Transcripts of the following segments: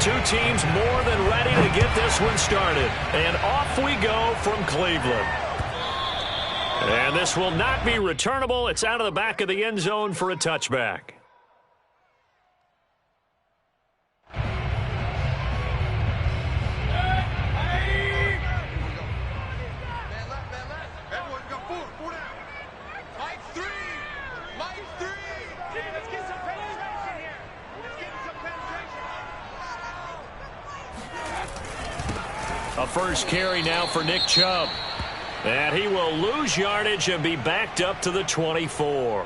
two teams more than ready to get this one started. And off we go from Cleveland. And this will not be returnable. It's out of the back of the end zone for a touchback. A first carry now for Nick Chubb. And he will lose yardage and be backed up to the 24.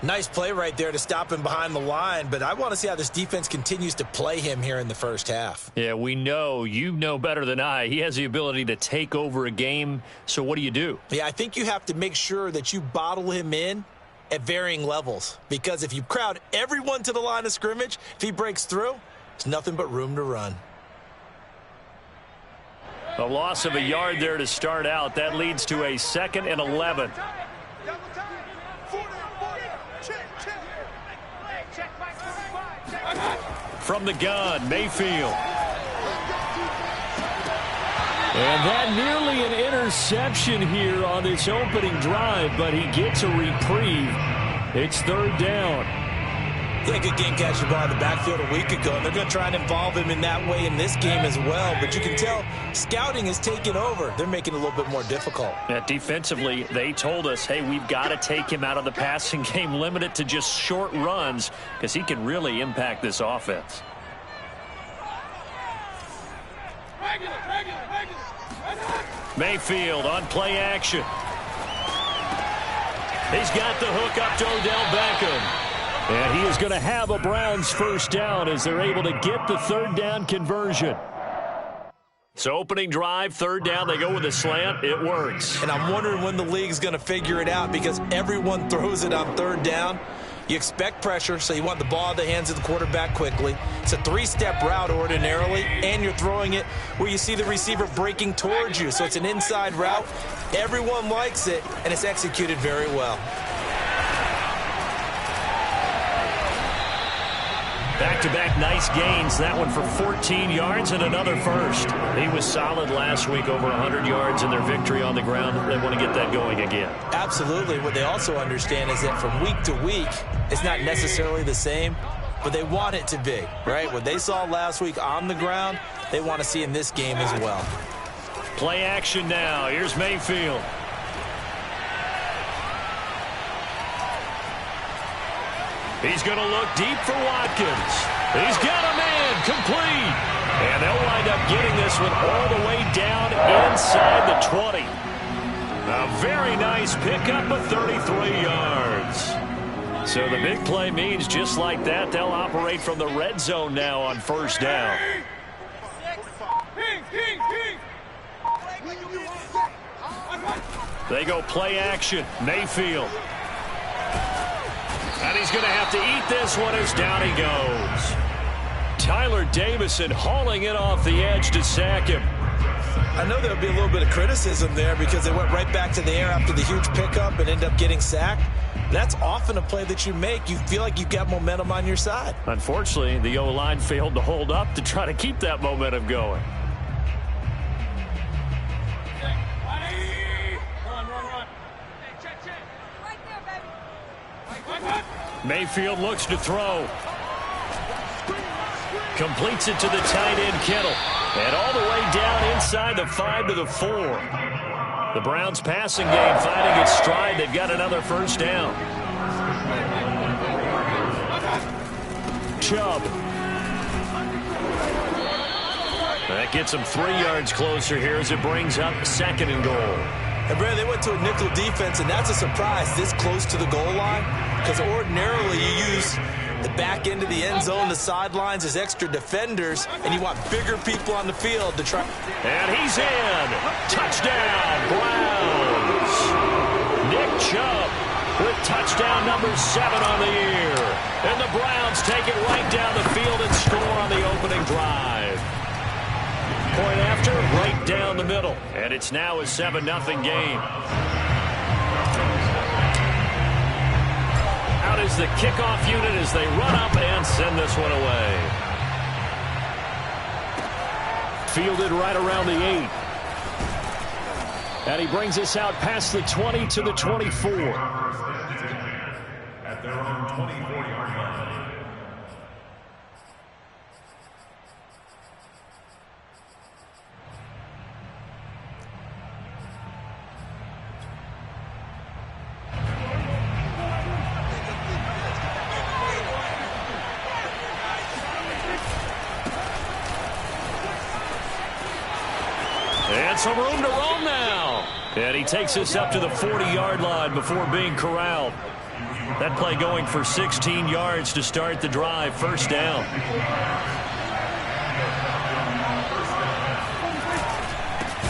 Nice play right there to stop him behind the line, but I want to see how this defense continues to play him here in the first half. Yeah, we know. You know better than I. He has the ability to take over a game, so what do? Yeah, I think you have to make sure that you bottle him in at varying levels, because if you crowd everyone to the line of scrimmage, if he breaks through, there's nothing but room to run. A loss of a yard there to start out. That leads to a 2nd and 11. From the gun, Mayfield. And that nearly an interception here on this opening drive, but he gets a reprieve. It's 3rd down. Yeah, good game catching ball in the backfield a week ago, and they're going to try and involve him in that way in this game as well. But you can tell scouting is taking over. They're making it a little bit more difficult. Yeah, defensively, they told us, hey, we've got to take him out of the passing game, limit it to just short runs, because he can really impact this offense. Mayfield on play action. He's got the hook up to Odell Beckham. And he is going to have a Browns first down as they're able to get the 3rd down conversion. So opening drive, 3rd down, they go with a slant. It works. And I'm wondering when the league's going to figure it out, because everyone throws it on 3rd down. You expect pressure, so you want the ball in the hands of the quarterback quickly. It's a 3-step route ordinarily, and you're throwing it where you see the receiver breaking towards you. So it's an inside route. Everyone likes it, and it's executed very well. Back-to-back nice gains. That one for 14 yards and another first. He was solid last week, over 100 yards in their victory on the ground. They want to get that going again. Absolutely. What they also understand is that from week to week, it's not necessarily the same, but they want it to be, right? What they saw last week on the ground, they want to see in this game as well. Play action now. Here's Mayfield. He's going to look deep for Watkins. He's got a man, complete. And they'll wind up getting this one all the way down inside the 20. A very nice pickup of 33 yards. So the big play means just like that, they'll operate from the red zone now on first down. They go play action. Mayfield. And he's going to have to eat this one as down he goes. Tyler Davison hauling it off the edge to sack him. I know there'll be a little bit of criticism there because they went right back to the air after the huge pickup and end up getting sacked. That's often a play that you make. You feel like you've got momentum on your side. Unfortunately, the O-line failed to hold up to try to keep that momentum going. Mayfield looks to throw. Completes it to the tight end, Kittle. And all the way down inside the 5 to the 4. The Browns passing game finding its stride. They've got another first down. Chubb. That gets them 3 yards closer here as it brings up 2nd and goal. And Brad, they went to a nickel defense, and that's a surprise this close to the goal line, because ordinarily you use the back end of the end zone, the sidelines as extra defenders, and you want bigger people on the field to try. And he's in. Touchdown, Browns. Nick Chubb with touchdown number 7 on the year. And the Browns take it right down the field and score on the opening drive. Point after, right down the middle. And it's now a 7-0 game. Out is the kickoff unit as they run up and send this one away. fielded right around the 8. And he brings us out past the 20 to the 24. At their own 24-yard line. And some room to roam now. And he takes us up to the 40-yard line before being corralled. That play going for 16 yards to start the drive. First down.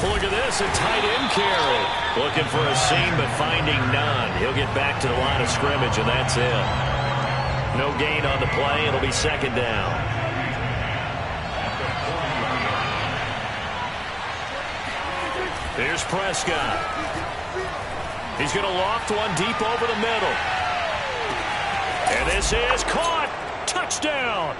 Look at this, a tight end carry. Looking for a seam, but finding none. He'll get back to the line of scrimmage, and that's it. No gain on the play. It'll be second down. Here's Prescott. He's going to loft one deep over the middle. And this is caught. Touchdown.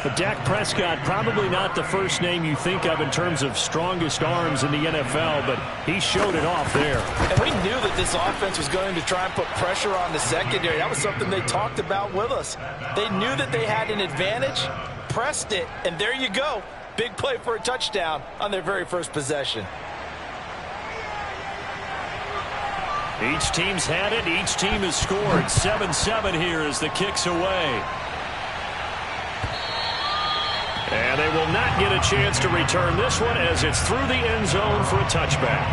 But Dak Prescott, probably not the first name you think of in terms of strongest arms in the NFL, but he showed it off there. And we knew that this offense was going to try and put pressure on the secondary. That was something they talked about with us. They knew that they had an advantage, pressed it, and there you go. Big play for a touchdown on their very first possession. Each team's had it. Each team has scored. 7-7 here as the kick's away. And they will not get a chance to return this one as it's through the end zone for a touchback.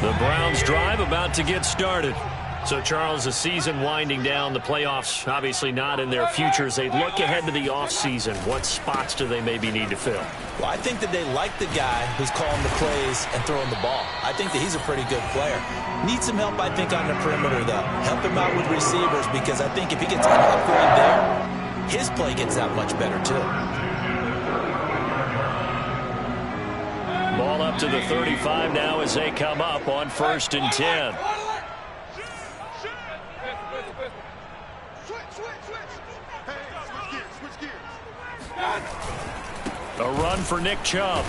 The Browns drive about to get started. So, Charles, the season winding down, the playoffs obviously not in their futures. They look ahead to the offseason. What spots do they maybe need to fill? Well, I think that they like the guy who's calling the plays and throwing the ball. I think that he's a pretty good player. Needs some help, I think, on the perimeter, though. Help him out with receivers because I think if he gets an upgrade there, his play gets that much better, too. Ball up to the 35 now as they come up on 1st and 10. A run for Nick Chubb.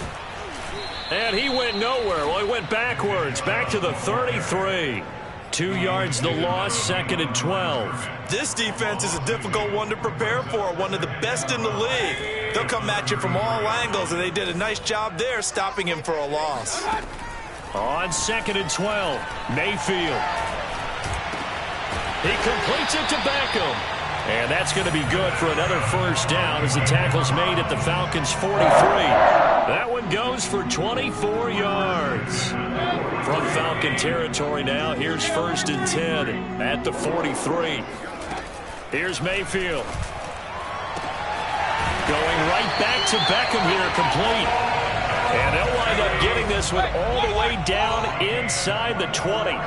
And he went nowhere. Well, he went backwards. Back to the 33. 2 yards the loss, 2nd and 12. This defense is a difficult one to prepare for. One of the best in the league. They'll come at you from all angles, and they did a nice job there stopping him for a loss. On 2nd and 12, Mayfield. He completes it to Beckham. And that's going to be good for another first down as the tackle's made at the Falcons' 43. That one goes for 24 yards. From Falcon territory now, here's 1st and 10 at the 43. Here's Mayfield. Going right back to Beckham here, complete. And they'll wind up getting this one all the way down inside the 20.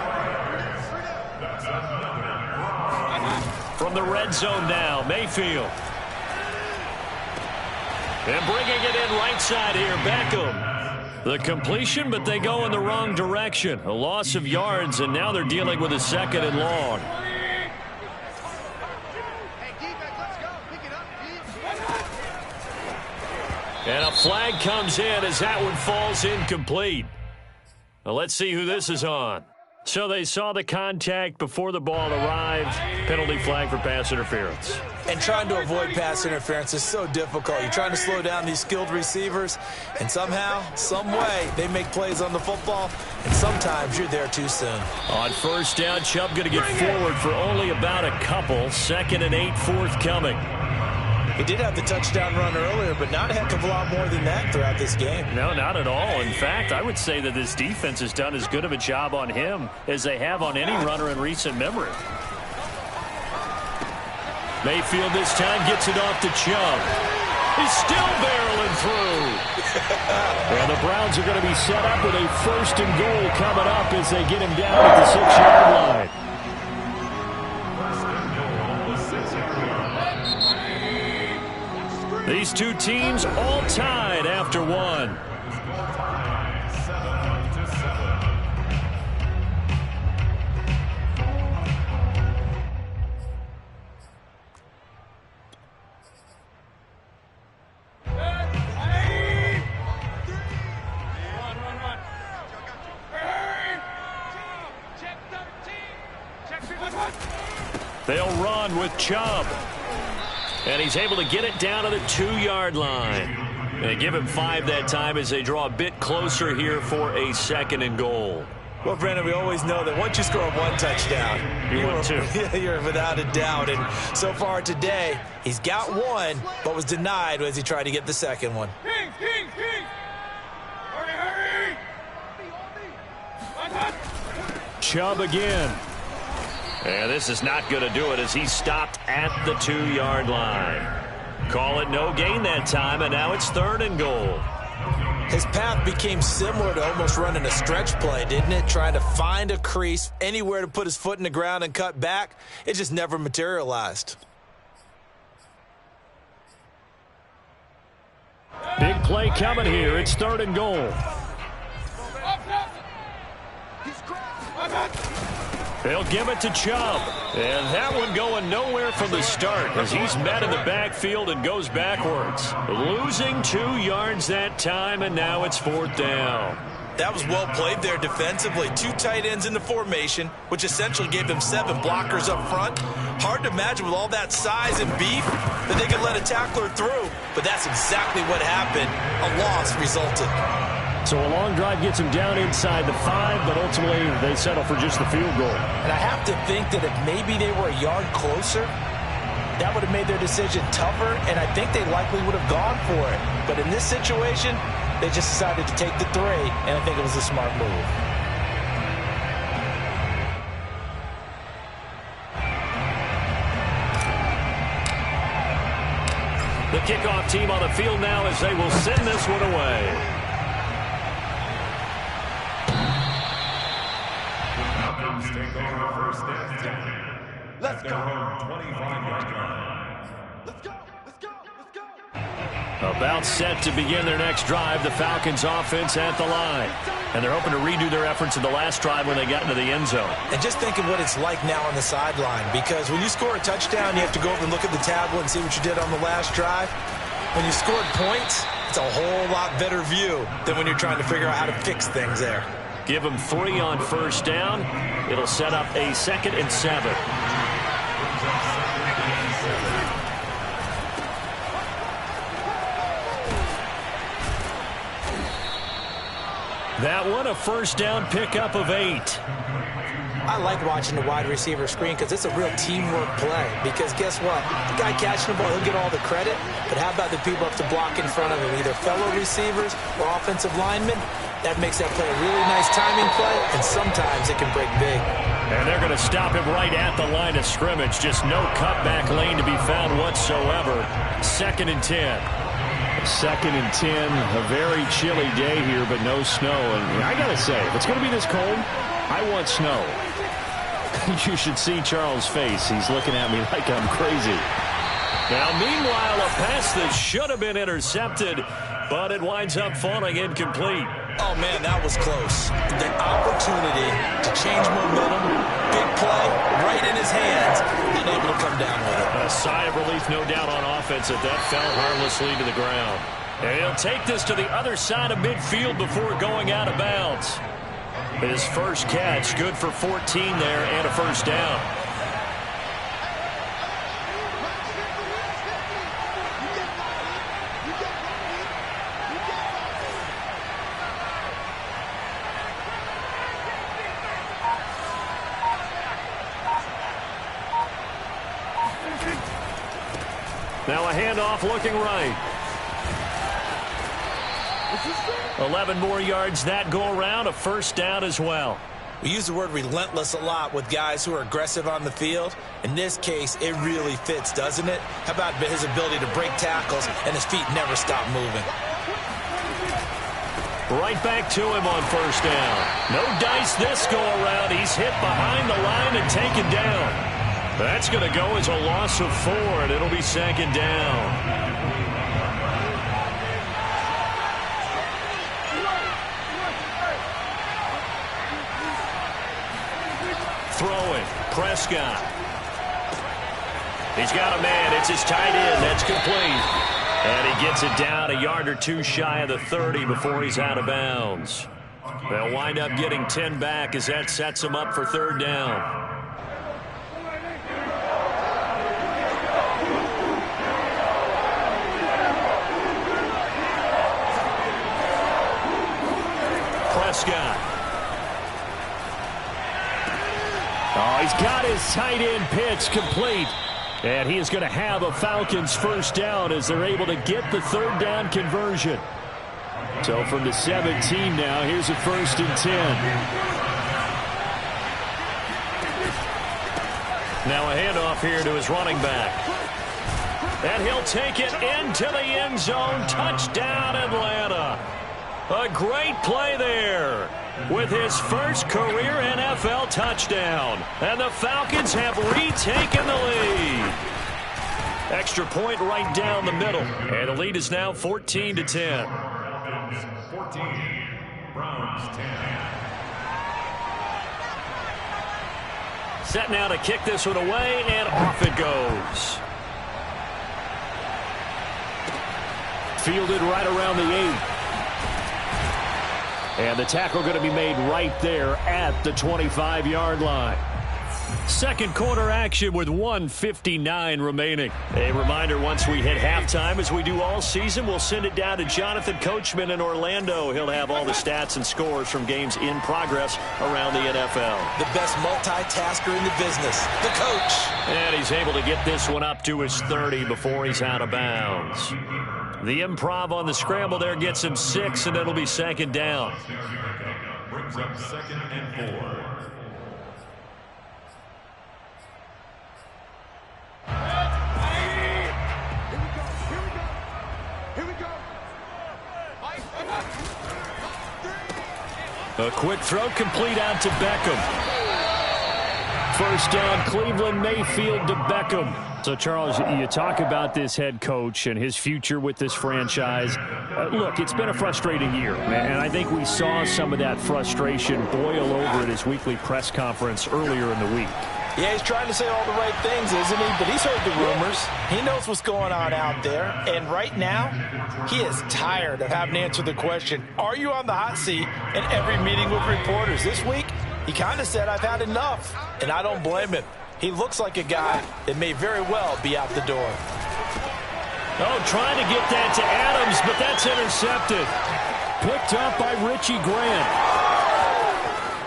From the red zone now, Mayfield. And bringing it in right side here, Beckham. The completion, but they go in the wrong direction. A loss of yards, and now they're dealing with a 2nd and long. And a flag comes in as that one falls incomplete. Well, let's see who this is on. So they saw the contact before the ball arrived. Penalty flag for pass interference. And trying to avoid pass interference is so difficult. You're trying to slow down these skilled receivers, and somehow, some way, they make plays on the football, and sometimes you're there too soon. On 1st down, Chubb going to get forward for only about a couple. 2nd and 8 forthcoming. He did have the touchdown run earlier, but not a heck of a lot more than that throughout this game. No, not at all. In fact, I would say that this defense has done as good of a job on him as they have on any runner in recent memory. Mayfield this time gets it off to Chubb. He's still barreling through. And the Browns are going to be set up with a 1st and goal coming up as they get him down at the 6-yard line. These two teams all tied after one. They'll run with Chubb. And he's able to get it down to the 2-yard line. They give him 5 that time as they draw a bit closer here for a 2nd and goal. Well, Brandon, we always know that once you score 1 touchdown, you're without a doubt. And so far today, he's got 1, but was denied as he tried to get the 2nd one. Chubb again. And this is not going to do it as he stopped at the 2-yard line. Call it no gain that time, and now it's 3rd and goal. His path became similar to almost running a stretch play, didn't it? Trying to find a crease, anywhere to put his foot in the ground and cut back. It just never materialized. Big play coming here. It's 3rd and goal. They'll give it to Chubb. And that one going nowhere from the start as he's met in the backfield and goes backwards. Losing 2 yards that time, and now it's 4th down. That was well played there defensively. 2 tight ends in the formation, which essentially gave them 7 blockers up front. Hard to imagine with all that size and beef that they could let a tackler through. But that's exactly what happened. A loss resulted. So a long drive gets them down inside the 5, but ultimately they settle for just the field goal. And I have to think that if maybe they were a yard closer, that would have made their decision tougher, and I think they likely would have gone for it. But in this situation, they just decided to take the 3, and I think it was a smart move. The kickoff team on the field now as they will send this one away. Take over 1st and 10. Let's go. 25-yard line. Let's go. Let's go. Let's go. About set to begin their next drive. The Falcons offense at the line. And they're hoping to redo their efforts in the last drive when they got into the end zone. And just think of what it's like now on the sideline. Because when you score a touchdown, you have to go over and look at the tablet and see what you did on the last drive. When you scored points, it's a whole lot better view than when you're trying to figure out how to fix things there. Give them 3 on 1st down. It'll set up a 2nd and 7. That one, a 1st down pickup of 8. I like watching the wide receiver screen because it's a real teamwork play. Because guess what? The guy catching the ball, he'll get all the credit. But how about the people up to block in front of him? Either fellow receivers or offensive linemen. That makes that play a really nice timing play, and sometimes it can break big. And they're going to stop him right at the line of scrimmage. Just no cutback lane to be found whatsoever. 2nd and 10. 2nd and 10, a very chilly day here, but no snow. And I got to say, if it's going to be this cold, I want snow. You should see Charles' face. He's looking at me like I'm crazy. Now, meanwhile, a pass that should have been intercepted, but it winds up falling incomplete. Oh, man, that was close. The opportunity to change momentum, big play, right in his hands, unable to come down with it. A sigh of relief, no doubt, on offense that fell harmlessly to the ground. And he'll take this to the other side of midfield before going out of bounds. His first catch, good for 14 there and a 1st down. Now a handoff looking right. 11 more yards that go around, a 1st down as well. We use the word relentless a lot with guys who are aggressive on the field. In this case, it really fits, doesn't it? How about his ability to break tackles and his feet never stop moving? Right back to him on 1st down. No dice this go around. He's hit behind the line and taken down. That's going to go as a loss of 4, and it'll be 2nd down. Throwing, Prescott. He's got a man. It's his tight end. That's complete. And he gets it down a yard or 2 shy of the 30 before he's out of bounds. They'll wind up getting 10 back as that sets him up for 3rd down. Prescott. Oh, he's got his tight end pitch complete. And he is going to have a Falcons first down as they're able to get the third down conversion. So from the 17 now, here's a 1st and 10. Now a handoff here to his running back. And he'll take it into the end zone. Touchdown, Atlanta. A great play there with his first career NFL touchdown. And the Falcons have retaken the lead. Extra point right down the middle. And the lead is now 14-10. Falcons 14, Browns 10. Set now to kick this one away, and off it goes. Fielded right around the 8. And the tackle going to be made right there at the 25-yard line. Second quarter action with 1:59 remaining. A reminder, once we hit halftime, as we do all season, we'll send it down to Jonathan Coachman in Orlando. He'll have all the stats and scores from games in progress around the NFL. The best multitasker in the business, the coach. And he's able to get this one up to his 30 before he's out of bounds. The improv on the scramble there gets him 6, and it'll be second down. Brings up 2nd and 4. A quick throw complete out to Beckham. First down, Cleveland, Mayfield to Beckham. So, Charles, you talk about this head coach and his future with this franchise. Look, it's been a frustrating year, and I think we saw some of that frustration boil over at his weekly press conference earlier in the week. Yeah, he's trying to say all the right things, isn't he? But he's heard the rumors. He knows what's going on out there. And right now, he is tired of having to answer the question, are you on the hot seat, in every meeting with reporters. This week, he kind of said, I've had enough. And I don't blame him. He looks like a guy that may very well be out the door. Oh, trying to get that to Adams, but that's intercepted. Picked up by Richie Grant.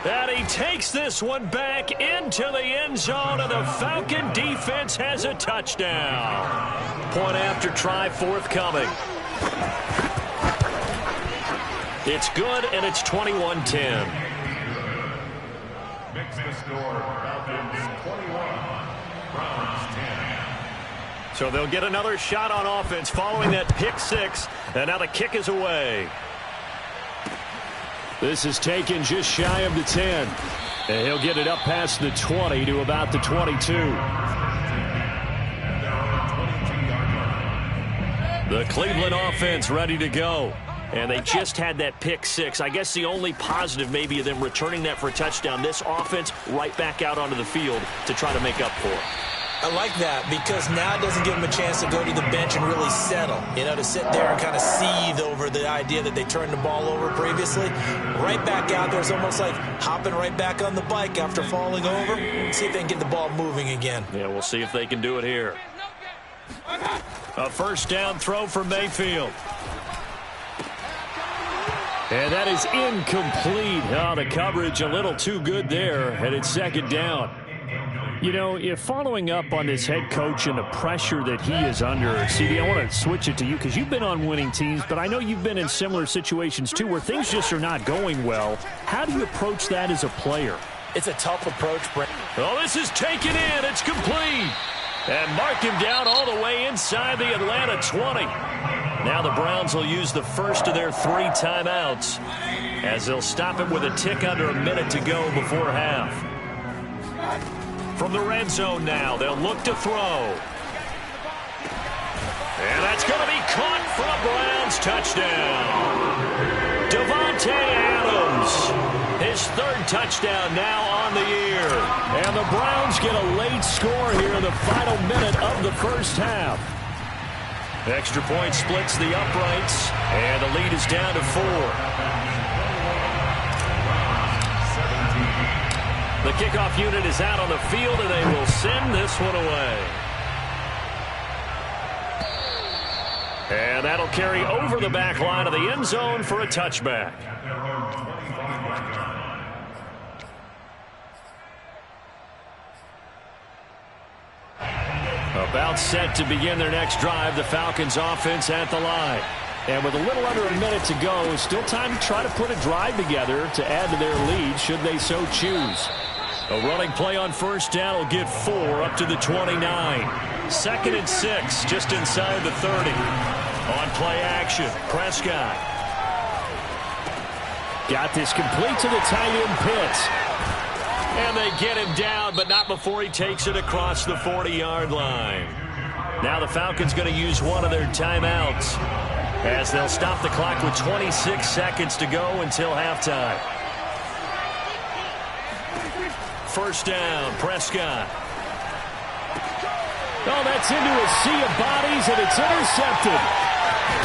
And he takes this one back into the end zone, and the Falcon defense has a touchdown. Point after try forthcoming. It's good, and it's 21-10. Makes the score Falcons 21, Browns 10. So they'll get another shot on offense following that pick 6, and now the kick is away. This is taken just shy of the 10. And he'll get it up past the 20 to about the 22. The Cleveland offense ready to go. And they just had that pick 6. I guess the only positive maybe of them returning that for a touchdown. This offense right back out onto the field to try to make up for it. I like that because now it doesn't give them a chance to go to the bench and really settle. You know, to sit there and kind of seethe over the idea that they turned the ball over previously. Right back out there. It's almost like hopping right back on the bike after falling over. See if they can get the ball moving again. Yeah, we'll see if they can do it here. A first down throw for Mayfield. And that is incomplete. Oh, the coverage a little too good there, and it's second down. You know, if following up on this head coach and the pressure that he is under, CD, I want to switch it to you because you've been on winning teams, but I know you've been in similar situations too where things just are not going well. How do you approach that as a player? It's a tough approach, Brent. Oh, this is taken in. It's complete. And mark him down all the way inside the Atlanta 20. Now the Browns will use the first of their 3 timeouts as they'll stop it with a tick under a minute to go before half. From the red zone now, they'll look to throw. And that's going to be caught for a Browns touchdown. Devontae Adams, his 3rd touchdown now on the year. And the Browns get a late score here in the final minute of the first half. Extra point splits the uprights, and the lead is down to 4. The kickoff unit is out on the field, and they will send this one away. And that'll carry over the back line of the end zone for a touchback. About set to begin their next drive, the Falcons offense at the line. And with a little under a minute to go, still time to try to put a drive together to add to their lead should they so choose. A running play on first down will get 4 up to the 29. 2nd and 6 just inside the 30. On play action, Prescott. Got this complete to the tight end Pitts. And they get him down, but not before he takes it across the 40-yard line. Now the Falcons going to use one of their timeouts as they'll stop the clock with 26 seconds to go until halftime. First down, Prescott. Oh, that's into a sea of bodies, and it's intercepted.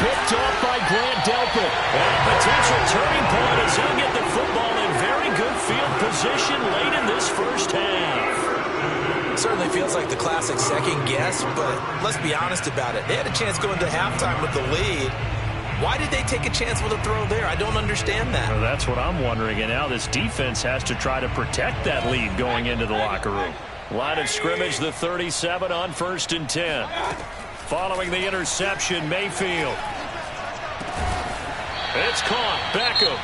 Picked off by Grant Delpit. And a potential turning point as he'll get the football in very good field position late in this first half. Certainly feels like the classic second guess, but let's be honest about it. They had a chance going to halftime with the lead. Why did they take a chance with a throw there? I don't understand that. Well, that's what I'm wondering. And now this defense has to try to protect that lead going into the locker room. Line of scrimmage, the 37 on 1st and 10. Following the interception, Mayfield. It's caught. Beckham.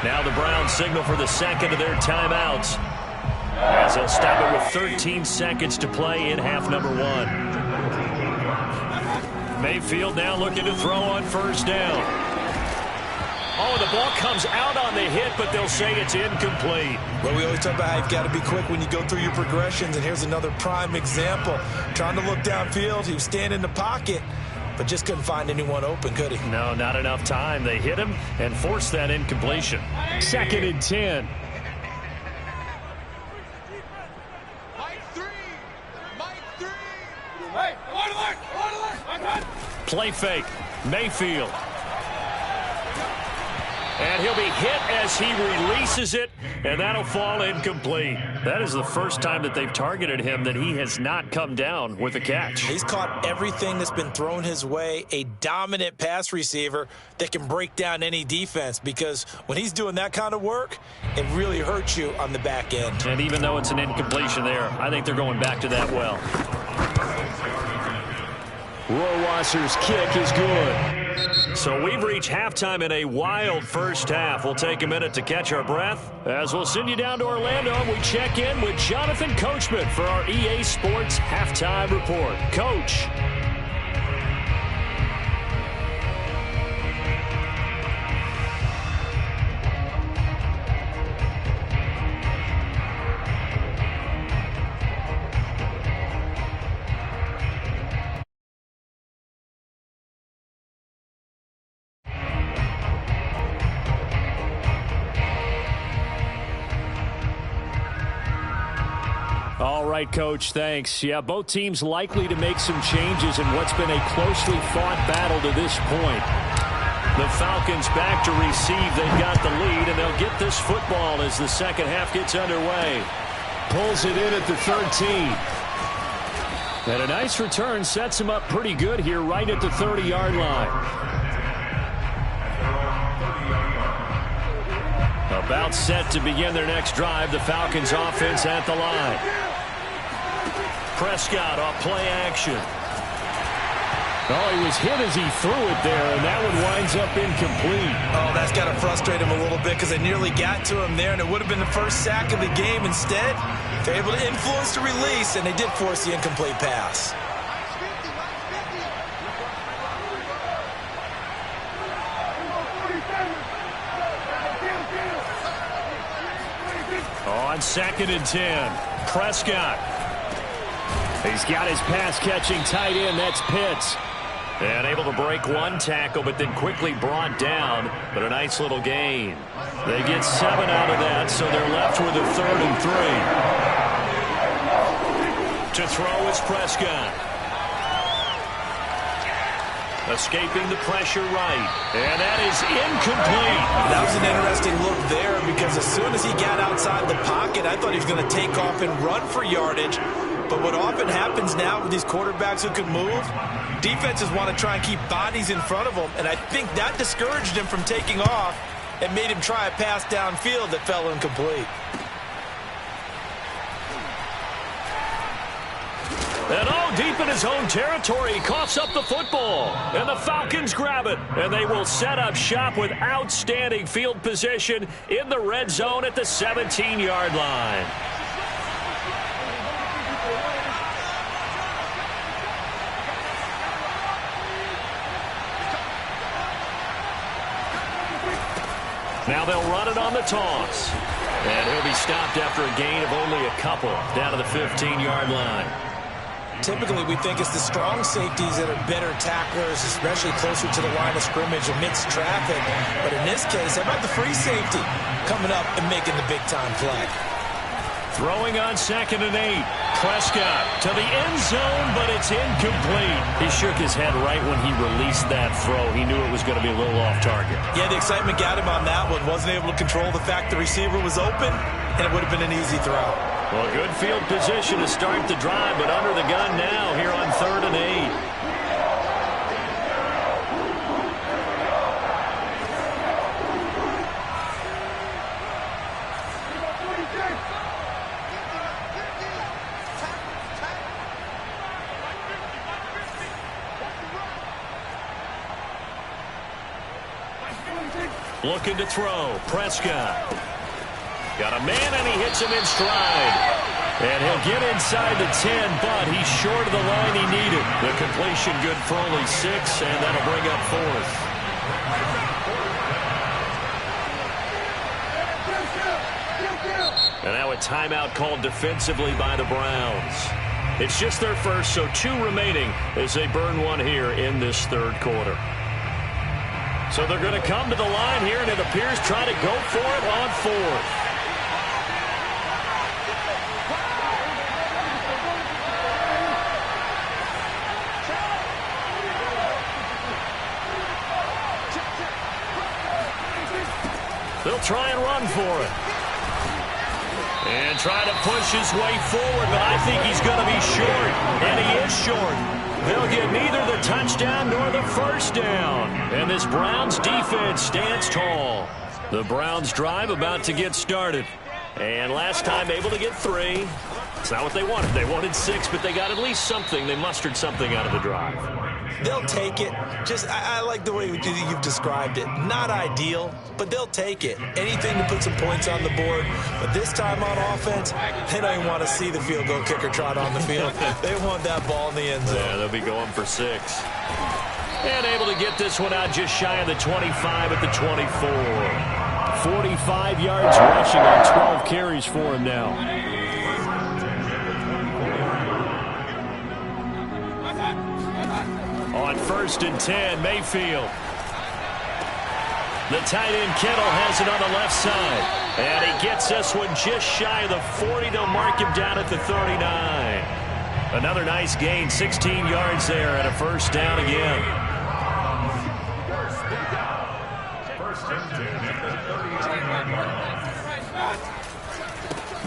Now the Browns signal for the second of their timeouts, as they'll stop it with 13 seconds to play in half number 1. Mayfield now looking to throw on first down. Oh, the ball comes out on the hit, but they'll say it's incomplete. Well, we always talk about how you've got to be quick when you go through your progressions, and here's another prime example. Trying to look downfield, he was standing in the pocket, but just couldn't find anyone open, could he? No, not enough time. They hit him and forced that incompletion. 2nd and 10. Play fake. Mayfield. And he'll be hit as he releases it, and that'll fall incomplete. That is the first time that they've targeted him that he has not come down with a catch. He's caught everything that's been thrown his way, a dominant pass receiver that can break down any defense, because when he's doing that kind of work, it really hurts you on the back end. And even though it's an incompletion there, I think they're going back to that well. Rohrwasser's kick is good. So we've reached halftime in a wild first half. We'll take a minute to catch our breath as we'll send you down to Orlando and we check in with Jonathan Coachman for our EA Sports Halftime Report. Coach. All right, Coach, thanks. Yeah, both teams likely to make some changes in what's been a closely fought battle to this point. The Falcons back to receive. They've got the lead, and they'll get this football as the second half gets underway. Pulls it in at the 13. And a nice return sets him up pretty good here right at the 30-yard line. About set to begin their next drive, the Falcons offense at the line. Prescott off play action. Oh, he was hit as he threw it there, and that one winds up incomplete. Oh, that's got to frustrate him a little bit because they nearly got to him there, and it would have been the first sack of the game. Instead, they're able to influence the release, and they did force the incomplete pass. On 2nd and 10, Prescott. He's got his pass-catching tight end. That's Pitts. And able to break one tackle, but then quickly brought down. But a nice little gain. They get 7 out of that, so they're left with a 3rd and 3. To throw is Prescott. Escaping the pressure right. And that is incomplete. That was an interesting look there because as soon as he got outside the pocket, I thought he was going to take off and run for yardage. But what often happens now with these quarterbacks who can move, defenses want to try and keep bodies in front of them. And I think that discouraged him from taking off and made him try a pass downfield that fell incomplete. And oh, deep in his own territory. He coughs up the football. And the Falcons grab it. And they will set up shop with outstanding field position in the red zone at the 17-yard line. Now they'll run it on the toss. And he'll be stopped after a gain of only a couple down to the 15-yard line. Typically, we think it's the strong safeties that are better tacklers, especially closer to the line of scrimmage amidst traffic. But in this case, how about the free safety coming up and making the big-time play? Throwing on 2nd and 8. Prescott to the end zone, but it's incomplete. He shook his head right when he released that throw. He knew it was going to be a little off target. Yeah, the excitement got him on that one. Wasn't able to control the fact the receiver was open, and it would have been an easy throw. Well, good field position to start the drive, but under the gun now here on 3rd and 8. Looking to throw. Prescott. Got a man, and he hits him in stride. And he'll get inside the 10, but he's short of the line he needed. The completion good for only 6, and that'll bring up 4th. And now a timeout called defensively by the Browns. It's just their first, so 2 remaining as they burn one here in this 3rd quarter. So they're going to come to the line here, and it appears try to go for it on 4th. They'll try and run for it. And try to push his way forward, but I think he's going to be short. And he is short. They'll get neither the touchdown nor the first down. And this Browns defense stands tall. The Browns drive about to get started. And last time able to get 3. It's not what they wanted. They wanted 6, but they got at least something. They mustered something out of the drive. They'll take it. I like the way you've described it. Not ideal, but they'll take it. Anything to put some points on the board. But this time on offense, they don't even want to see the field goal kicker trot on the field. They want that ball in the end zone. Yeah, they'll be going for 6. And able to get this one out just shy of the 25 at the 24. 45 yards rushing on 12 carries for him now. On 1st and 10, Mayfield. The tight end Kittle has it on the left side. And he gets this one just shy of the 40. They'll mark him down at the 39. Another nice gain, 16 yards there, and a first down again.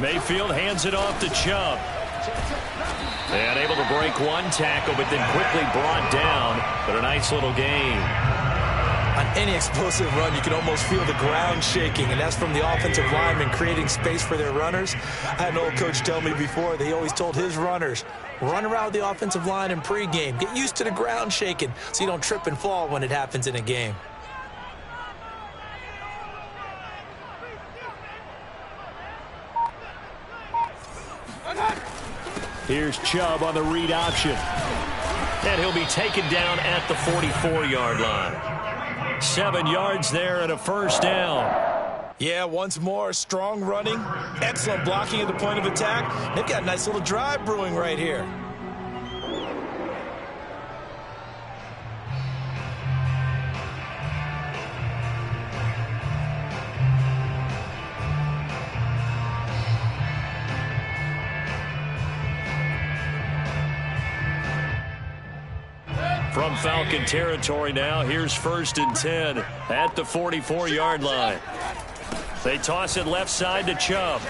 Mayfield hands it off to Chubb. And able to break one tackle, but then quickly brought down. But a nice little gain. On any explosive run, you can almost feel the ground shaking, and that's from the offensive linemen creating space for their runners. I had an old coach tell me before that he always told his runners, run around the offensive line in pregame. Get used to the ground shaking so you don't trip and fall when it happens in a game. Here's Chubb on the read option. And he'll be taken down at the 44-yard line. 7 yards there and a first down. Yeah, once more, strong running, excellent blocking at the point of attack. They've got a nice little drive brewing right here. From Falcon territory now, here's 1st and 10 at the 44-yard line. They toss it left side to Chubb.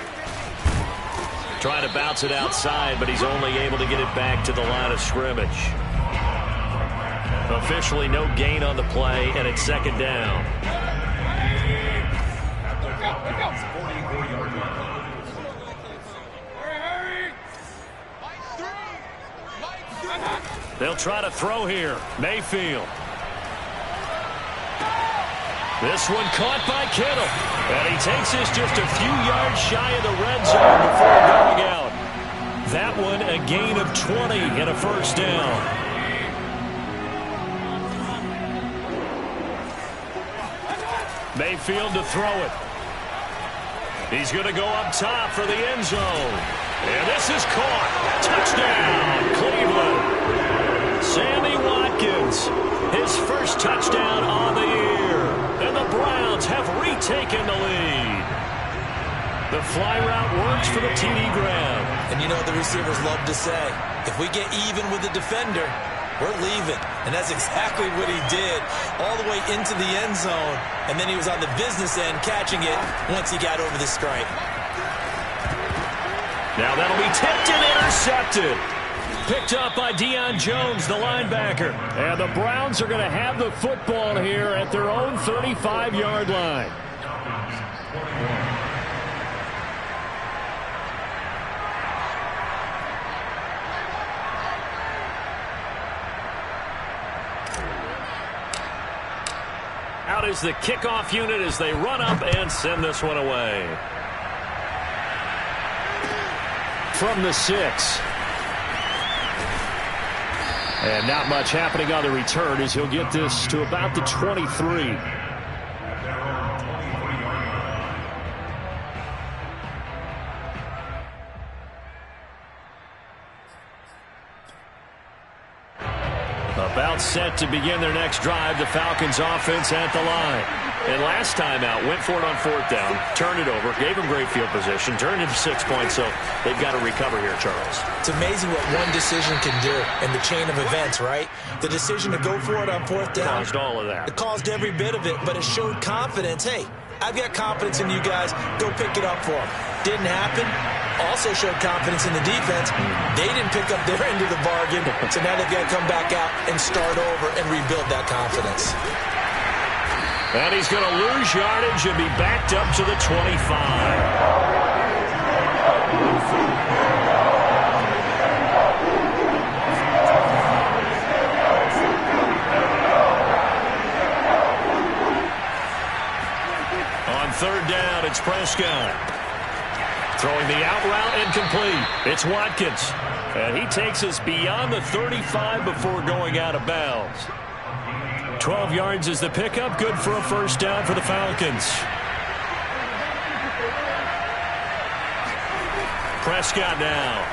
Trying to bounce it outside, but he's only able to get it back to the line of scrimmage. Officially no gain on the play, and it's 2nd down. They'll try to throw here. Mayfield. This one caught by Kittle. And he takes this just a few yards shy of the red zone before going out. That one a gain of 20 and a first down. Mayfield to throw it. He's going to go up top for the end zone. And this is caught. Touchdown, Cleveland. Sammy Watkins, his first touchdown on the year. And the Browns have retaken the lead. The fly route works for the TD grab. And you know what the receivers love to say? If we get even with the defender, we're leaving. And that's exactly what he did all the way into the end zone. And then he was on the business end catching it once he got over the stripe. Now that'll be tipped and intercepted. Picked up by Deion Jones, the linebacker. And the Browns are going to have the football here at their own 35-yard line. Out is the kickoff unit as they run up and send this one away. From the 6. And not much happening on the return as he'll get this to about the 23. About set to begin their next drive, the Falcons offense at the line. And last time out, went for it on 4th down, turned it over, gave them great field position, turned it to 6 points, so they've got to recover here, Charles. It's amazing what one decision can do in the chain of events, right? The decision to go for it on 4th down. Caused all of that. It caused every bit of it, but it showed confidence. Hey, I've got confidence in you guys. Go pick it up for them. Didn't happen. Also showed confidence in the defense. They didn't pick up their end of the bargain, so now they've got to come back out and start over and rebuild that confidence. And he's going to lose yardage and be backed up to the 25. On 3rd down, it's Prescott. Throwing the out route incomplete. It's Watkins. And he takes us beyond the 35 before going out of bounds. 12 yards is the pickup. Good for a first down for the Falcons. Prescott now.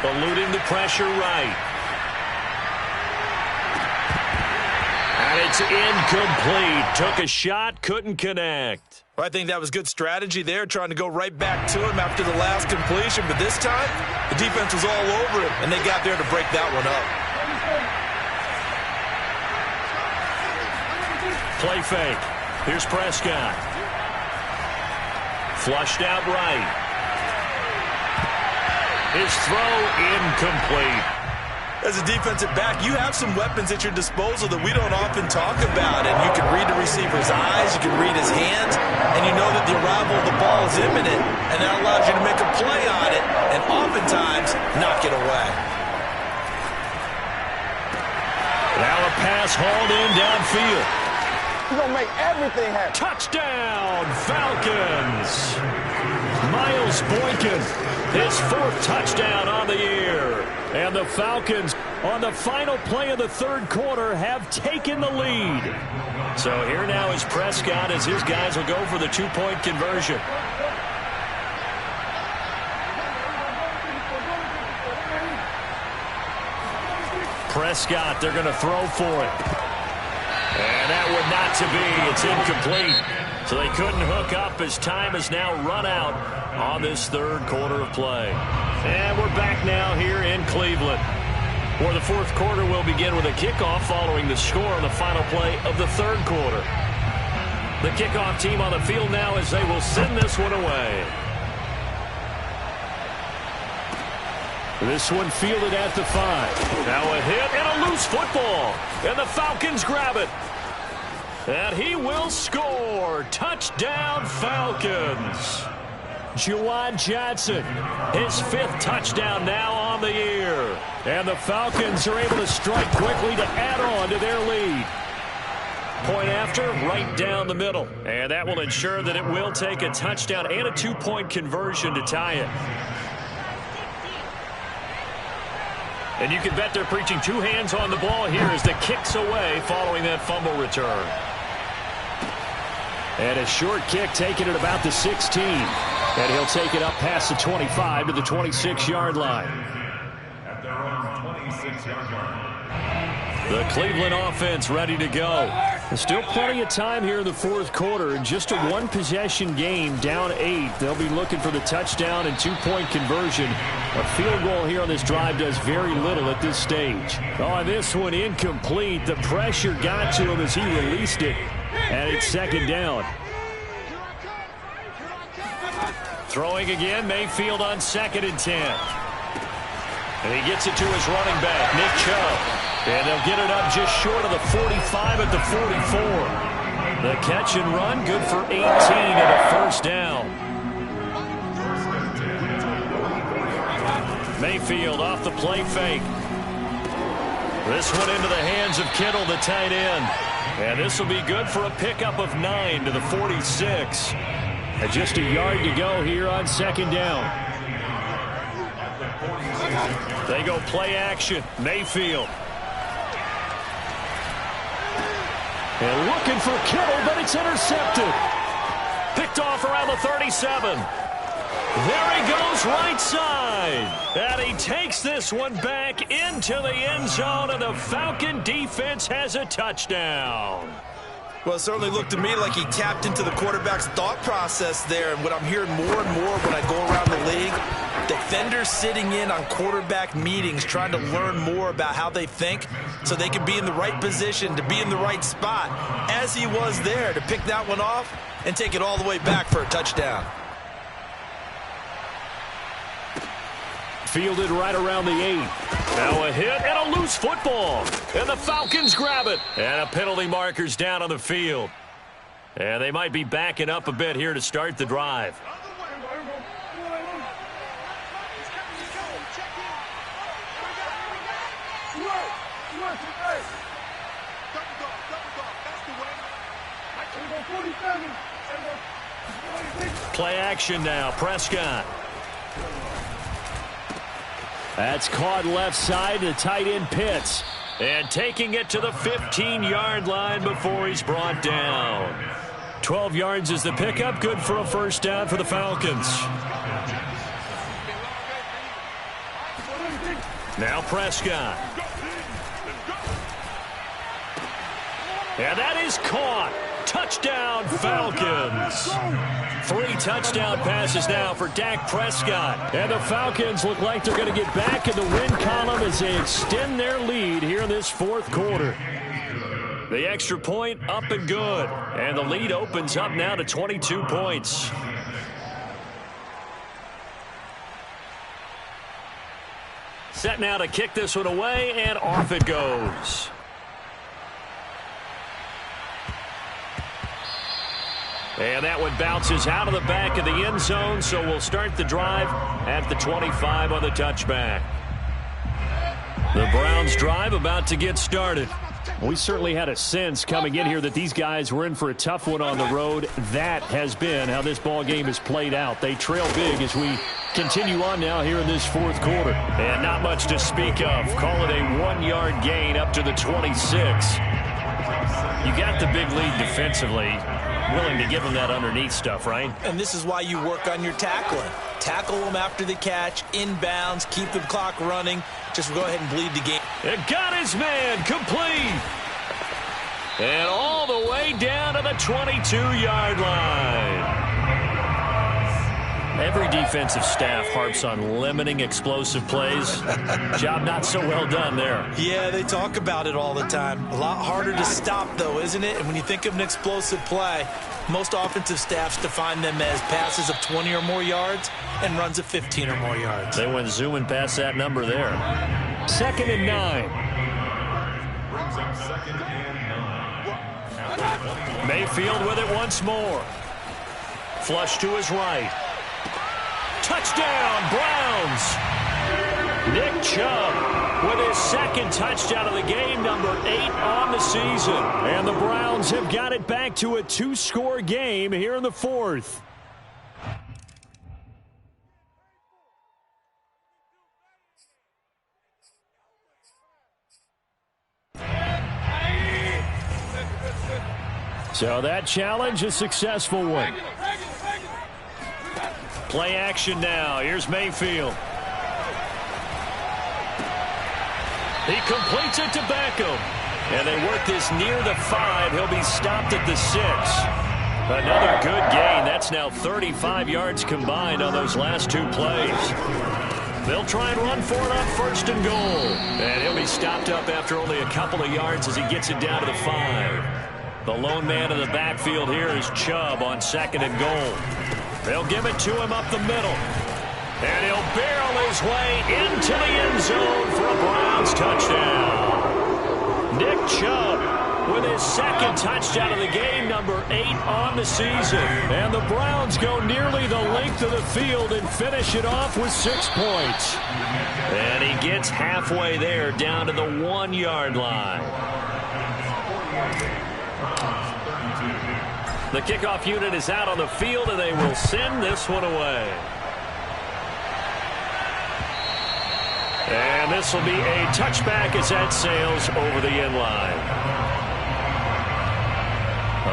Eluding the pressure right. And it's incomplete. Took a shot, couldn't connect. Well, I think that was good strategy there, trying to go right back to him after the last completion. But this time, the defense was all over him, and they got there to break that one up. Play fake. Here's Prescott. Flushed out right. His throw incomplete. As a defensive back, you have some weapons at your disposal that we don't often talk about. And you can read the receiver's eyes, you can read his hands, and you know that the arrival of the ball is imminent, and that allows you to make a play on it and oftentimes knock it away. Now a pass hauled in downfield. He's going to make everything happen. Touchdown, Falcons. Miles Boykin, his 4th touchdown on the year. And the Falcons, on the final play of the 3rd quarter, have taken the lead. So here now is Prescott as his guys will go for the 2-point conversion. Prescott, they're going to throw for it. And that would not to be. It's incomplete. So they couldn't hook up as time has now run out on this 3rd quarter of play. And we're back now here in Cleveland, where the 4th quarter will begin with a kickoff following the score on the final play of the 3rd quarter. The kickoff team on the field now as they will send this one away. This one fielded at the 5. Now a hit and a loose football. And the Falcons grab it. And he will score. Touchdown, Falcons. Juwan Johnson, his 5th touchdown now on the year. And the Falcons are able to strike quickly to add on to their lead. Point after, right down the middle. And that will ensure that it will take a touchdown and a 2-point conversion to tie it. And you can bet they're preaching 2 hands on the ball here as the kick's away following that fumble return. And a short kick taken at about the 16. And he'll take it up past the 25 to the 26-yard line. At their own 26-yard line. The Cleveland offense ready to go. There's still plenty of time here in the 4th quarter. And just a 1-possession game, down 8. They'll be looking for the touchdown and 2-point conversion. A field goal here on this drive does very little at this stage. Oh, this one incomplete. The pressure got to him as he released it. And it's 2nd down. Throwing again, Mayfield on 2nd and 10. And he gets it to his running back, Nick Chubb. And they'll get it up just short of the 45 at the 44. The catch and run, good for 18 and a 1st down. Mayfield off the play fake. This one into the hands of Kittle, the tight end. And this will be good for a pickup of 9 to the 46. And just a yard to go here on 2nd down. They go play action. Mayfield. And looking for Kittle, but it's intercepted. Picked off around the 37. There he goes right side. And he takes this one back into the end zone, and the Falcon defense has a touchdown. Well, it certainly looked to me like he tapped into the quarterback's thought process there. And what I'm hearing more and more when I go around the league, defenders sitting in on quarterback meetings trying to learn more about how they think so they can be in the right position to be in the right spot, as he was there to pick that one off and take it all the way back for a touchdown. Fielded right around the 8. Now a hit and a loose football. And the Falcons grab it. And a penalty marker's down on the field. And they might be backing up a bit here to start the drive. Play action now. Prescott. That's caught left side. The tight end Pitts. And taking it to the 15-yard line before he's brought down. 12 yards is the pickup. Good for a 1st down for the Falcons. Now Prescott. And that is caught. Touchdown, Falcons. 3 touchdown passes now for Dak Prescott. And the Falcons look like they're going to get back in the win column as they extend their lead here in this 4th quarter. The extra point up and good. And the lead opens up now to 22 points. Set now to kick this one away, and off it goes. And that one bounces out of the back of the end zone, so we'll start the drive at the 25 on the touchback. The Browns drive about to get started. We certainly had a sense coming in here that these guys were in for a tough one on the road. That has been how this ball game has played out. They trail big as we continue on now here in this 4th quarter. And not much to speak of. Call it a 1-yard gain up to the 26. You got the big lead defensively. Willing to give them that underneath stuff, right? And this is why you work on your tackling. Tackle them after the catch, inbounds, keep the clock running. Just go ahead and bleed the game. It got his man complete. And all the way down to the 22-yard line. Every defensive staff harps on limiting explosive plays. Job not so well done there. Yeah, they talk about it all the time. A lot harder to stop, though, isn't it? And when you think of an explosive play, most offensive staffs define them as passes of 20 or more yards and runs of 15 or more yards. They went zooming past that number there. 2nd and 9. Brings up 2nd and 9. Mayfield with it once more. Flush to his right. Touchdown, Browns. Nick Chubb with his second touchdown of the game, number 8 on the season. And the Browns have got it back to a 2-score game here in the 4th. So that challenge, a successful one. Play action now. Here's Mayfield. He completes it to Beckham. And they work this near the 5. He'll be stopped at the 6. Another good gain. That's now 35 yards combined on those last 2 plays. They'll try and run for it on 1st and goal. And he'll be stopped up after only a couple of yards as he gets it down to the 5. The lone man in the backfield here is Chubb on 2nd and goal. They'll give it to him up the middle. And he'll barrel his way into the end zone for a Browns touchdown. Nick Chubb with his 2nd touchdown of the game, number 8 on the season. And the Browns go nearly the length of the field and finish it off with 6 points. And he gets halfway there, down to the 1-yard line. The kickoff unit is out on the field, and they will send this one away. And this will be a touchback as that sails over the end line.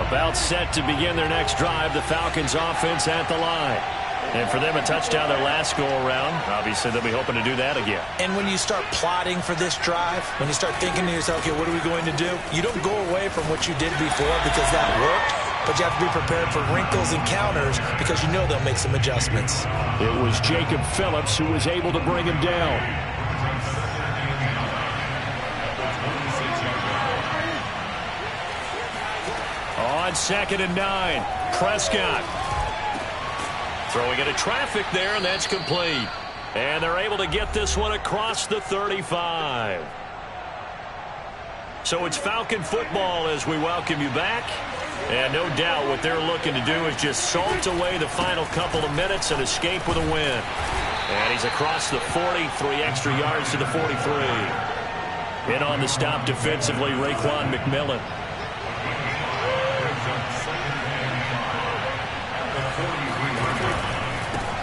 About set to begin their next drive, the Falcons offense at the line. And for them, a touchdown their last go-around. Obviously, they'll be hoping to do that again. And when you start plotting for this drive, when you start thinking to yourself, okay, what are we going to do? You don't go away from what you did before because that worked, but you have to be prepared for wrinkles and counters because you know they'll make some adjustments. It was Jacob Phillips who was able to bring him down. On 2nd and 9, Prescott. Throwing into traffic there, and that's complete. And they're able to get this one across the 35. So it's Falcon football as we welcome you back. And no doubt what they're looking to do is just salt away the final couple of minutes and escape with a win. And he's across the 40, 3 extra yards to the 43. In on the stop defensively, Raekwon McMillan.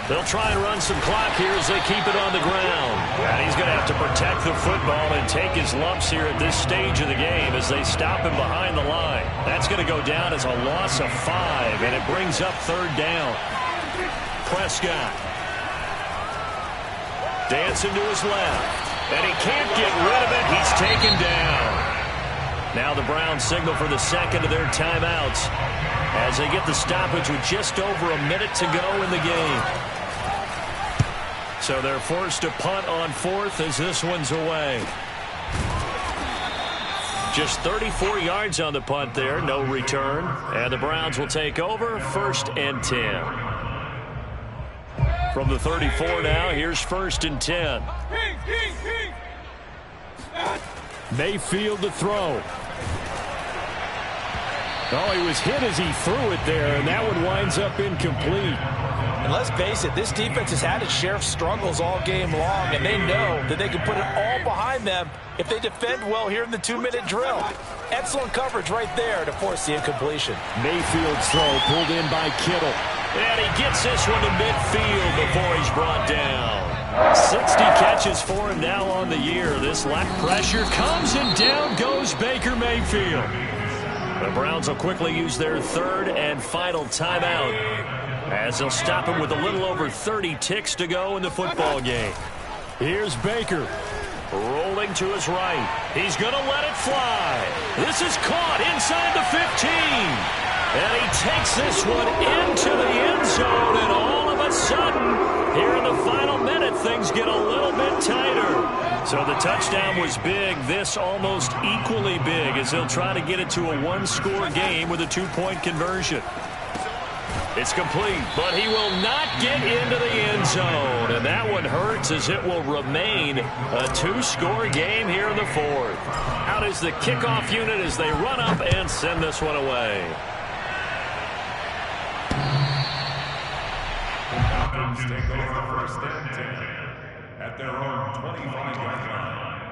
They'll try and run some clock here as they keep it on the ground. And he's going to have to protect the football and take his lumps here at this stage of the game as they stop him behind the line. That's going to go down as a loss of 5, and it brings up 3rd down. Prescott. Dancing to his left. And he can't get rid of it. He's taken down. Now the Browns signal for the 2nd of their timeouts as they get the stoppage with just over a minute to go in the game. So they're forced to punt on 4th as this one's away. Just 34 yards on the punt there, no return. And the Browns will take over, 1st and 10. From the 34 now, here's 1st and 10. Mayfield to throw. Oh, he was hit as he threw it there, and that one winds up incomplete. And let's face it, this defense has had its share of struggles all game long, and they know that they can put it all behind them if they defend well here in the 2-minute drill. Excellent coverage right there to force the incompletion. Mayfield's throw pulled in by Kittle. And he gets this one to midfield before he's brought down. 60 catches for him now on the year. This lack pressure comes, and down goes Baker Mayfield. The Browns will quickly use their 3rd and final timeout as they'll stop him with a little over 30 ticks to go in the football game. Here's Baker. Rolling to his right. He's going to let it fly. This is caught inside the 15. And he takes this one into the end zone, and all of a sudden, here in the final minute, things get a little bit tighter. So the touchdown was big. This almost equally big as they'll try to get it to a 1-score game with a 2-point conversion. It's complete, but he will not get into the end zone. And that one hurts as it will remain a 2-score game here in the 4th. Out is the kickoff unit as they run up and send this one away. Falcons take over first and 10 at their own 25-yard line.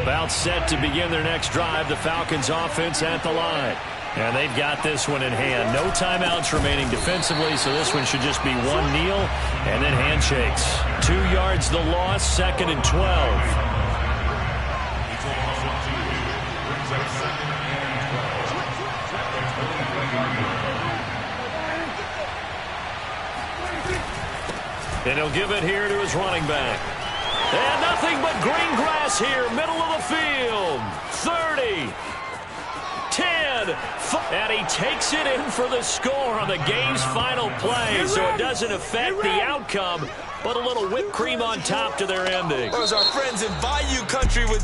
About set to begin their next drive, the Falcons offense at the line. And they've got this one in hand. No timeouts remaining defensively, so this one should just be one kneel and then handshakes. 2 yards the loss, 2nd and 12. And he'll give it here to his running back. And nothing but green grass here, middle of the field. 30, 10, and he takes it in for the score on the game's final play, so it doesn't affect the outcome, but a little whipped cream on top to their ending. As our friends in Bayou Country would